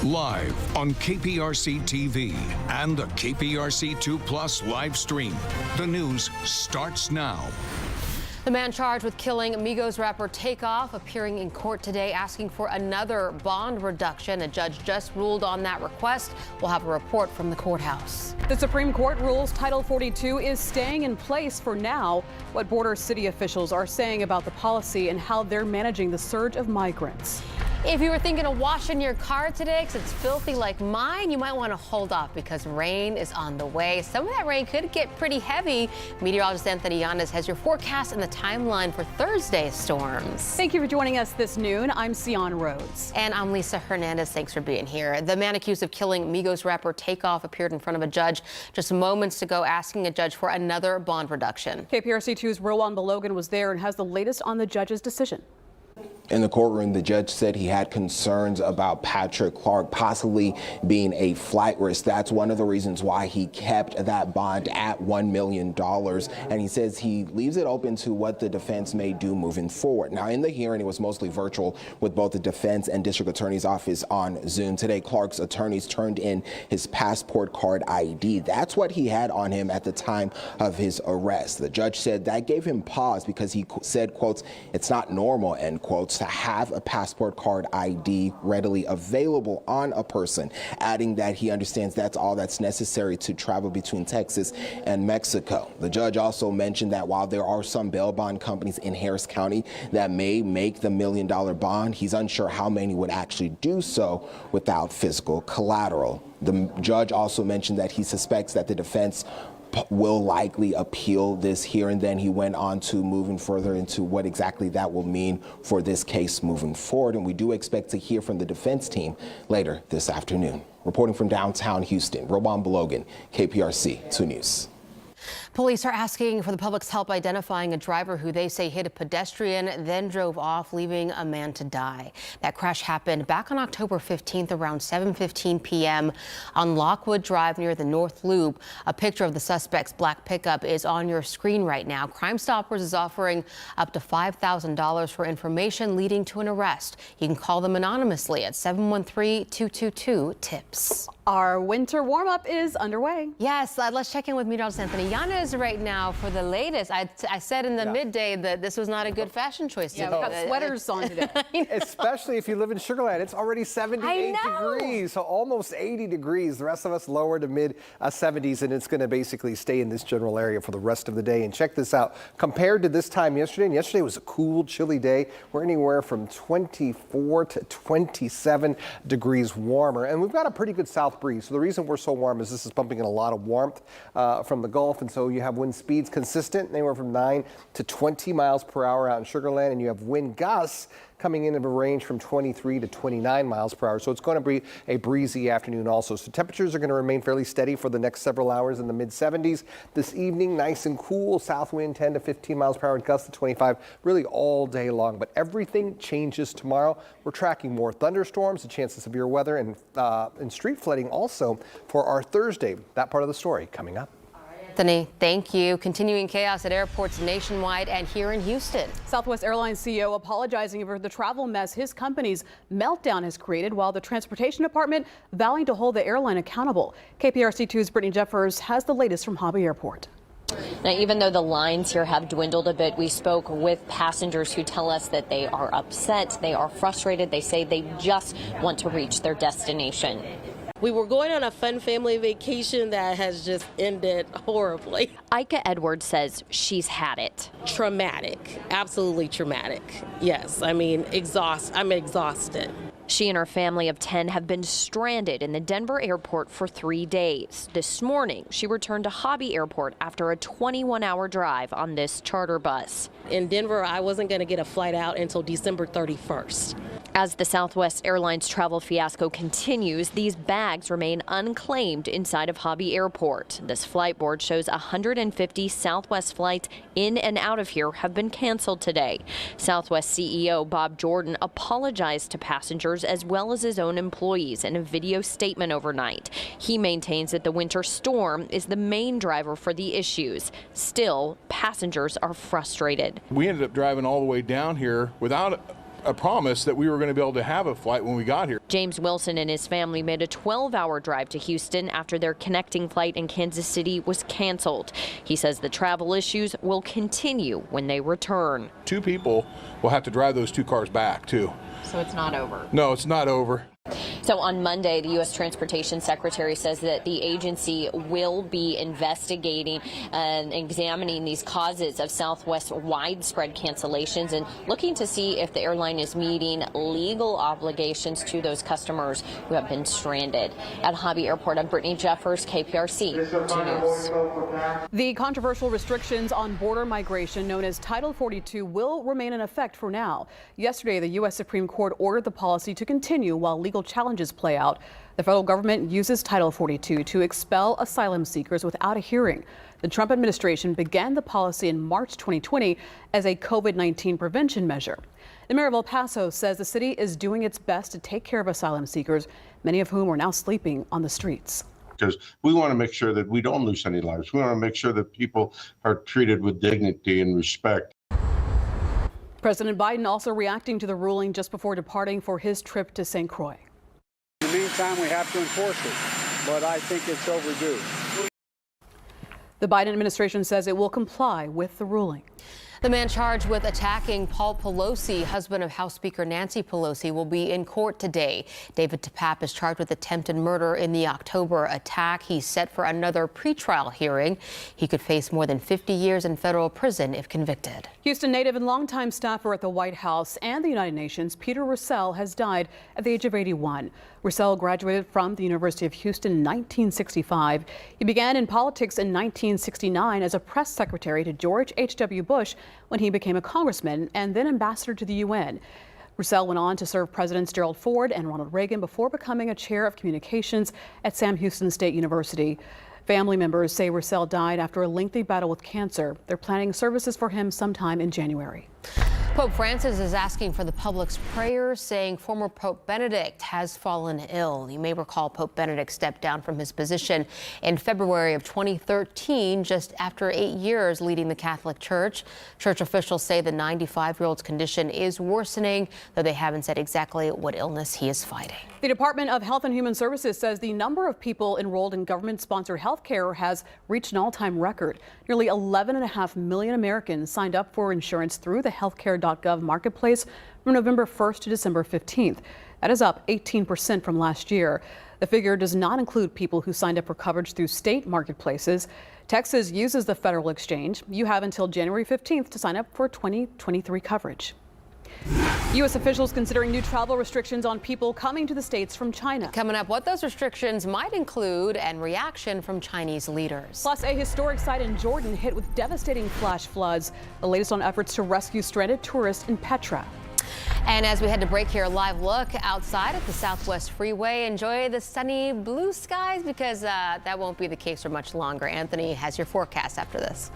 Live on KPRC TV and the KPRC 2 Plus live stream. The news starts now. The man charged with killing Migos rapper Takeoff appearing in court today asking for another bond reduction. A judge just ruled on that request. We'll have a report from the courthouse. The Supreme Court rules Title 42 is staying in place for now. What border city officials are saying about the policy and how they're managing the surge of migrants. If you were thinking of washing your car today because it's filthy like mine, you might want to hold off because rain is on the way. Some of that rain could get pretty heavy. Meteorologist Anthony Yanez has your forecast and the timeline for Thursday's storms. Thank you for joining us this noon. I'm Sion Rhodes. And I'm Lisa Hernandez. Thanks for being here. The man accused of killing Migos rapper Takeoff appeared in front of a judge just moments ago asking a judge for another bond reduction. KPRC 2's Rowan Belogan was there and has the latest on the judge's decision. In the courtroom, the judge said he had concerns about Patrick Clark possibly being a flight risk. That's one of the reasons why he kept that bond at $1 million. And he says he leaves it open to what the defense may do moving forward. Now, in the hearing, it was mostly virtual with both the defense and district attorney's office on Zoom. Today, Clark's attorneys turned in his passport card ID. That's what he had on him at the time of his arrest. The judge said that gave him pause because he said, quotes, "It's not normal," end quotes, to have a passport card ID readily available on a person, adding that he understands that's all that's necessary to travel between Texas and Mexico. The judge also mentioned that while there are some bail bond companies in Harris County that may make the $1 million bond, he's unsure how many would actually do so without physical collateral. The judge also mentioned that he suspects that the defense will likely appeal this here, and then he went on to moving further into what exactly that will mean for this case moving forward. And we do expect to hear from the defense team later this afternoon. Reporting from downtown Houston, Rowan Belogan, KPRC 2 News. Police are asking for the public's help identifying a driver who they say hit a pedestrian, then drove off, leaving a man to die. That crash happened back on October 15th around 7:15 p.m. on Lockwood Drive near the North Loop. A picture of the suspect's black pickup is on your screen right now. Crime Stoppers is offering up to $5,000 for information leading to an arrest. You can call them anonymously at 713-222-TIPS. Our winter warm-up is underway. Yes, let's check in with meteorologist Anthony Yanez right now for the latest. I said in the midday that this was not a good fashion choice. Yeah, we've got sweaters on today. Especially if you live in Sugar Land. It's already 78 degrees, so almost 80 degrees. The rest of us lower to mid 70s, and it's going to basically stay in this general area for the rest of the day. And check this out. Compared to this time yesterday, and yesterday was a cool, chilly day, we're anywhere from 24 to 27 degrees warmer. And we've got a pretty good south breeze. So the reason we're so warm is this is pumping in a lot of warmth from the Gulf, and so you have wind speeds consistent anywhere from 9 to 20 miles per hour out in Sugar Land, and you have wind gusts coming in a range from 23 to 29 miles per hour. So it's going to be a breezy afternoon also. So temperatures are going to remain fairly steady for the next several hours in the mid 70s. This evening, nice and cool, south wind 10 to 15 miles per hour and gusts to 25 really all day long. But everything changes tomorrow. We're tracking more thunderstorms, a chance of severe weather, and street flooding also for our Thursday. That part of the story coming up. Anthony, thank you. Continuing chaos at airports nationwide and here in Houston. Southwest Airlines CEO apologizing for the travel mess his company's meltdown has created, while the Transportation Department vowing to hold the airline accountable. KPRC 2's Brittany Jeffers has the latest from Hobby Airport. Now, even though the lines here have dwindled a bit, we spoke with passengers who tell us that they are upset, they are frustrated. They say they just want to reach their destination. We were going on a fun family vacation that has just ended horribly. Ika Edwards says she's had it. Traumatic, absolutely traumatic. Yes, I mean, I'm exhausted. She and her family of 10 have been stranded in the Denver airport for 3 days. This morning, she returned to Hobby Airport after a 21-hour drive on this charter bus. In Denver, I wasn't going to get a flight out until December 31st. As the Southwest Airlines travel fiasco continues, these bags remain unclaimed inside of Hobby Airport. This flight board shows 150 Southwest flights in and out of here have been canceled today. Southwest CEO Bob Jordan apologized to passengers as well as his own employees in a video statement overnight. He maintains that the winter storm is the main driver for the issues. Still, passengers are frustrated. We ended up driving all the way down here without a promise that we were going to be able to have a flight when we got here. James Wilson and his family made a 12-hour drive to Houston after their connecting flight in Kansas City was canceled. He says the travel issues will continue when they return. 2 people will have to drive those 2 cars back, too. So it's not over. No, it's not over. So on Monday, the U.S. Transportation Secretary says that the agency will be investigating and examining these causes of Southwest widespread cancellations and looking to see if the airline is meeting legal obligations to those customers who have been stranded. At Hobby Airport, I'm Brittany Jeffers, KPRC 2 News. The controversial restrictions on border migration known as Title 42 will remain in effect for now. Yesterday, the U.S. Supreme Court ordered the policy to continue while legal challenges play out. The federal government uses Title 42 to expel asylum seekers without a hearing. The Trump administration began the policy in March 2020 as a COVID-19 prevention measure. The mayor of El Paso says the city is doing its best to take care of asylum seekers, many of whom are now sleeping on the streets. Because we want to make sure that we don't lose any lives. We want to make sure that people are treated with dignity and respect. President Biden also reacting to the ruling just before departing for his trip to St. Croix. In the meantime, we have to enforce it, but I think it's overdue. The Biden administration says it will comply with the ruling. The man charged with attacking Paul Pelosi, husband of House Speaker Nancy Pelosi, will be in court today. David Tapap is charged with attempted murder in the October attack. He's set for another pretrial hearing. He could face more than 50 years in federal prison if convicted. Houston native and longtime staffer at the White House and the United Nations, Peter Russell, has died at the age of 81. Russell graduated from the University of Houston in 1965. He began in politics in 1969 as a press secretary to George H.W. Bush when he became a congressman and then ambassador to the UN. Russell went on to serve Presidents Gerald Ford and Ronald Reagan before becoming a chair of communications at Sam Houston State University. Family members say Russell died after a lengthy battle with cancer. They're planning services for him sometime in January. Pope Francis is asking for the public's prayers, saying former Pope Benedict has fallen ill. You may recall Pope Benedict stepped down from his position in February of 2013, just after 8 years leading the Catholic Church. Church officials say the 95-year-old's condition is worsening, though they haven't said exactly what illness he is fighting. The Department of Health and Human Services says the number of people enrolled in government-sponsored health care has reached an all-time record. Nearly 11.5 million Americans signed up for insurance through the healthcare.gov marketplace from November 1st to December 15th. That is up 18% from last year. The figure does not include people who signed up for coverage through state marketplaces. Texas uses the federal exchange. You have until January 15th to sign up for 2023 coverage. U.S. officials considering new travel restrictions on people coming to the states from China. Coming up, what those restrictions might include and reaction from Chinese leaders. Plus, a historic site in Jordan hit with devastating flash floods. The latest on efforts to rescue stranded tourists in Petra. And as we head to break here, a live look outside at the Southwest Freeway. Enjoy the sunny blue skies because that won't be the case for much longer. Anthony has your forecast after this.